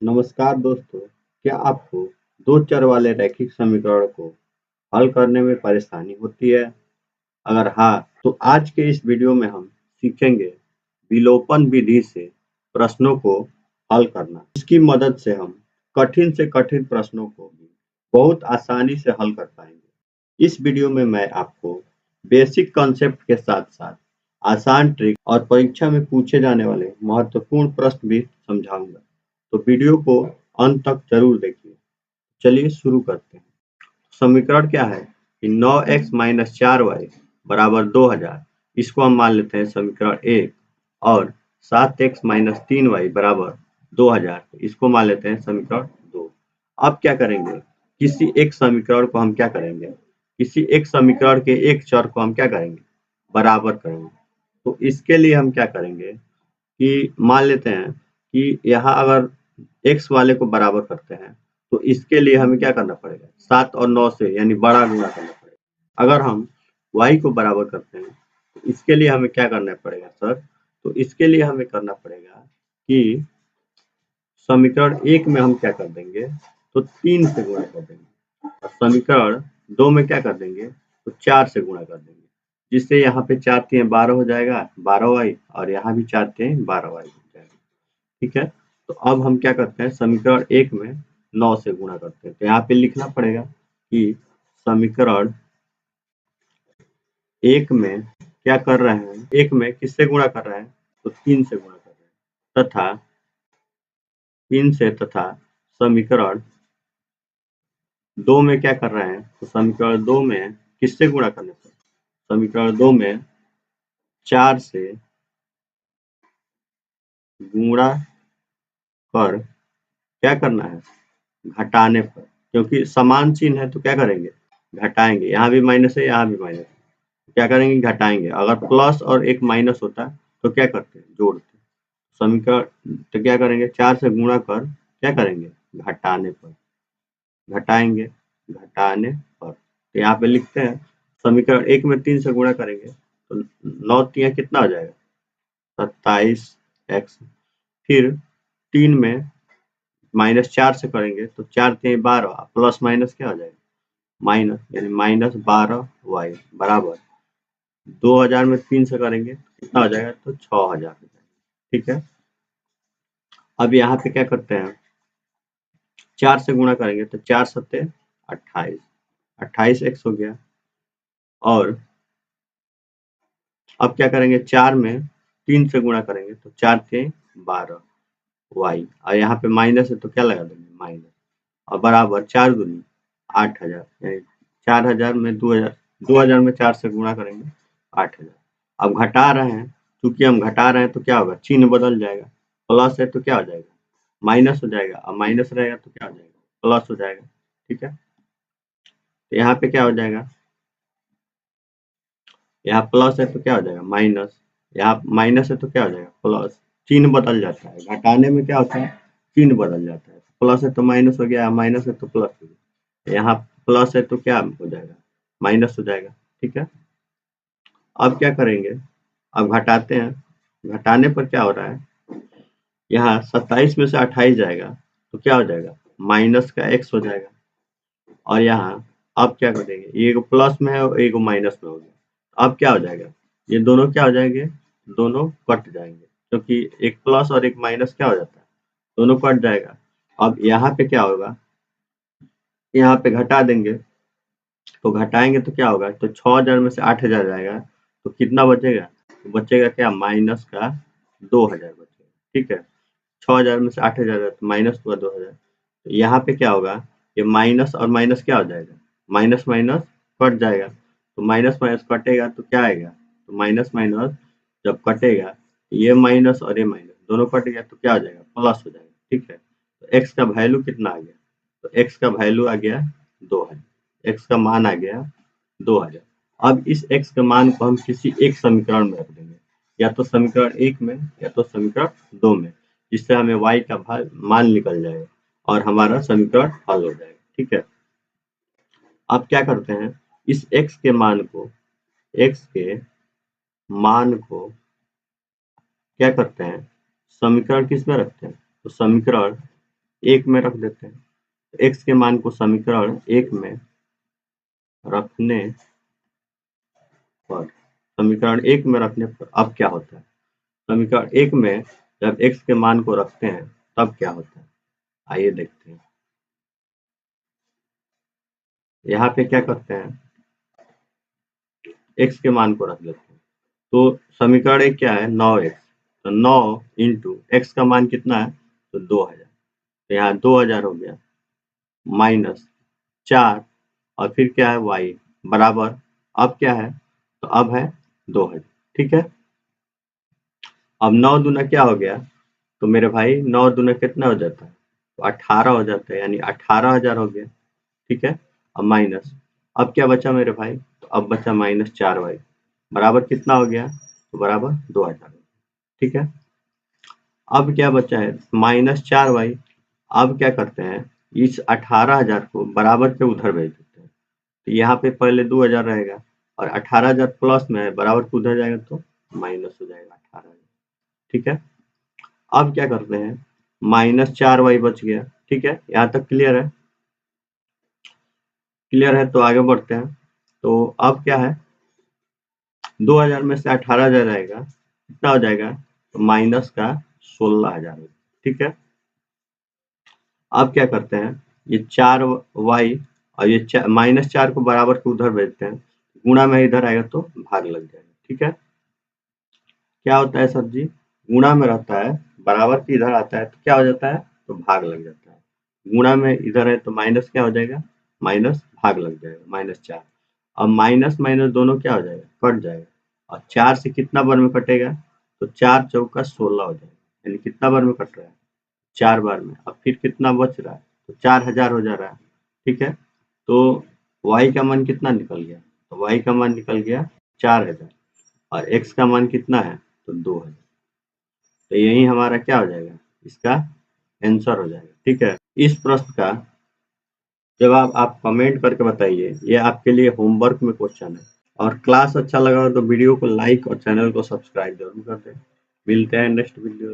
नमस्कार दोस्तों, क्या आपको दो चर वाले रैखिक समीकरण को हल करने में परेशानी होती है? अगर हाँ, तो आज के इस वीडियो में हम सीखेंगे विलोपन विधि से प्रश्नों को हल करना। इसकी मदद से हम कठिन से कठिन प्रश्नों को भी बहुत आसानी से हल कर पाएंगे। इस वीडियो में मैं आपको बेसिक कॉन्सेप्ट के साथ-साथ आसान ट्रिक और परीक्षा में पूछे जाने वाले महत्वपूर्ण प्रश्न भी समझाऊंगा। तो वीडियो को अंत तक जरूर देखिए। चलिए शुरू करते हैं। समीकरण क्या है कि 9x माइनस 4y बराबर 2000, इसको हम मान लेते हैं समीकरण 1। और 7x माइनस 3y बराबर 2000, इसको मान लेते हैं समीकरण 2। अब क्या करेंगे, किसी एक समीकरण को हम क्या करेंगे, किसी एक समीकरण के एक चर को हम क्या करेंगे, बराबर करेंगे। तो इसके लिए हम क्या करेंगे कि मान लेते हैं कि यहाँ अगर x वाले को बराबर करते हैं तो इसके लिए हमें क्या करना पड़ेगा, 7 और 9 से यानी बड़ा गुणा करना पड़ेगा। अगर हम y को बराबर करते हैं तो इसके लिए हमें क्या करना पड़ेगा सर, तो इसके लिए हमें करना पड़ेगा कि समीकरण 1 में हम क्या कर देंगे, तो 3 से गुणा कर देंगे और समीकरण 2 में क्या कर देंगे, तो 4 से गुणा कर देंगे, जिससे यहाँ पे 4 3 12 हो जाएगा, 12y, और यहाँ भी 4 3 12y हो जाएगा। ठीक है, तो अब हम क्या करते हैं, समीकरण 1 में 9 से गुणा करते हैं। तो यहाँ पे लिखना पड़ेगा कि समीकरण 1 में क्या कर रहे हैं, 1 में किससे गुणा कर रहे हैं, तो 3 से गुणा कर रहे हैं, तथा 3 से, तथा समीकरण 2 में क्या कर रहे हैं, तो समीकरण 2 में किससे गुणा करने पर, समीकरण 2 में 4 से गुणा कर क्या करना है, घटाने पर, क्योंकि समान चिन्ह है तो क्या करेंगे, घटाएंगे। यहाँ भी माइनस है, यहाँ भी माइनस है, क्या करेंगे, घटाएंगे। अगर प्लस और एक माइनस होता तो क्या करते हैं, जोड़ते। समीकरण तो क्या करेंगे, 4 से गुणा कर क्या करेंगे, घटाने पर, घटाएंगे, घटाने पर। तो यहाँ पे लिखते हैं समीकरण 1 में 3 से गुणा करेंगे तो 9 3 कितना हो जाएगा, 27x। फिर 3 में माइनस 4 से करेंगे तो 4 3 12, प्लस माइनस क्या हो जाएगा, माइनस, यानी माइनस 12y बराबर 2000 में 3 से करेंगे कितना हो जाएगा, तो 6000 हो जाएगा। ठीक है, अब यहाँ पे क्या करते हैं, 4 से गुणा करेंगे तो 4 सत्ते 28, 28x हो गया। और अब क्या करेंगे, 4 में 3 से गुणा करेंगे तो 4 3 12y, और यहाँ पे माइनस है तो क्या लगा देंगे, माइनस, और बराबर 4 दूनी 8000, यानी 4000 में 2000, 2000 में 4 से गुणा करेंगे 8000। अब घटा रहे हैं, क्योंकि हम घटा रहे हैं तो क्या होगा, चिन्ह बदल जाएगा। प्लस है तो क्या हो जाएगा, माइनस हो जाएगा, और माइनस रहेगा तो क्या हो जाएगा, प्लस हो जाएगा। ठीक है, तो यहाँ पे क्या हो जाएगा, यहाँ प्लस है तो क्या हो जाएगा, माइनस, यहाँ माइनस है तो क्या हो जाएगा, प्लस। चिन्ह बदल जाता है, घटाने में क्या होता है, चिन्ह बदल जाता है। प्लस है तो माइनस हो गया, माइनस है तो प्लस हो गया, यहाँ प्लस है तो क्या हो जाएगा, माइनस हो जाएगा। ठीक है, अब क्या करेंगे, अब घटाते हैं, घटाने पर क्या हो रहा है, यहाँ 27 में से 28 जाएगा तो क्या हो जाएगा, माइनस का x हो जाएगा। और यहाँ अब क्या कर देंगे, ये प्लस में है और एक माइनस में हो गया। अब क्या हो जाएगा, ये दोनों क्या हो जाएंगे, दोनों कट जाएंगे, क्योंकि एक प्लस और एक माइनस क्या हो जाता है, दोनों कट जाएगा। अब यहाँ पे क्या होगा, यहाँ पे घटा देंगे, तो घटाएंगे तो क्या होगा, तो 6000 में से 8000 जाएगा तो कितना बचेगा, तो बचेगा क्या, माइनस का 2000 बचेगा। ठीक है, 6000 में से 8000 तो माइनस हुआ 2000। तो यहाँ पे क्या होगा, ये माइनस और माइनस क्या हो जाएगा, माइनस माइनस कट जाएगा। तो माइनस माइनस कटेगा तो क्या आएगा, तो माइनस माइनस जब कटेगा, ये माइनस और ये माइनस दोनों कट गया तो क्या हो जाएगा, प्लस हो जाएगा। ठीक है, तो एक्स का वैल्यू कितना आ गया, तो एक्स का वैल्यू आ गया 2000, एक्स का मान आ गया 2000। अब इस एक्स के मान को हम किसी एक समीकरण में रख देंगे, या तो समीकरण 1 में या तो समीकरण 2 में, जिससे हमें y का मान निकल जाएगा और हमारा समीकरण हल हो जाएगा। ठीक है, अब क्या करते हैं, इस x के मान को, x के मान को क्या करते हैं, समीकरण किस में रखते हैं, तो समीकरण 1 में रख देते हैं। x के मान को समीकरण 1 में रखने पर अब क्या होता है? समीकरण 1 में जब x के मान को रखते हैं तब क्या होता है? आइए देखते हैं। यहाँ पे क्या करते हैं, x के मान को रख लेते हैं। तो समीकरण 1 क्या है? 9x। तो 9 इंटू x का मान कितना है? तो 2000। तो यहाँ 2000 हो गया माइनस 4 और फिर क्या है? y बराबर अब क्या है? तो अब है 2000। ठीक है। अब 9 दूना क्या हो गया? तो मेरे भाई 9 दूना कितना हो जाता है? तो 18 हो जाता है, यानी 18,000 हो गया। ठीक है। अब माइनस अब क्या बचा मेरे भाई? तो अब बचा माइनस 4y बराबर कितना हो गया? तो बराबर 2000। ठीक है। अब क्या बचा है? Minus 4y। अब क्या करते हैं, इस 18,000 को बराबर के उधर भेज देते हैं। तो यहाँ पे पहले 2000 रहेगा और 18,000 प्लस में है, बराबर के उधर जाएगा तो माइनस हो जाएगा 18,000। ठीक है। अब क्या करते हैं, माइनस 4y बच गया। ठीक है, यहाँ तक क्लियर है? क्लियर है तो आगे बढ़ते हैं। तो अब क्या है, 2000 में से 18,000 जाएगा, कितना हो जाएगा? तो माइनस का 16,000। ठीक है। अब क्या करते हैं, ये 4y और ये माइनस 4 को बराबर के उधर भेजते हैं, गुणा में इधर आएगा तो भाग लग जाएगा। ठीक है। क्या होता है सर जी, गुणा में रहता है, बराबर के इधर आता है तो क्या हो जाता है? तो भाग लग जाता है। गुणा में इधर है तो माइनस क्या हो जाएगा? माइनस भाग लग जाएगा, माइनस 4। अब माइनस माइनस दोनों क्या हो जाएगा? कट जाएगा। और 4 से कितना बार में कटेगा? तो 4 चौका 16 हो जाएगा, यानी कितना बार में कट रहा है? 4 बार में। अब फिर कितना बच रहा है? तो 4000 हो जा रहा है। ठीक है। तो y का मान कितना निकल गया? तो y का मान निकल गया 4000 और x का मान कितना है? तो 2000। तो यही हमारा क्या हो जाएगा? इसका आंसर हो जाएगा। ठीक है। इस प्रश्न का जवाब आप कमेंट करके बताइए, ये आपके लिए होमवर्क में क्वेश्चन है। और क्लास अच्छा लगा हो तो वीडियो को लाइक और चैनल को सब्सक्राइब जरूर कर दें। मिलते हैं नेक्स्ट वीडियो।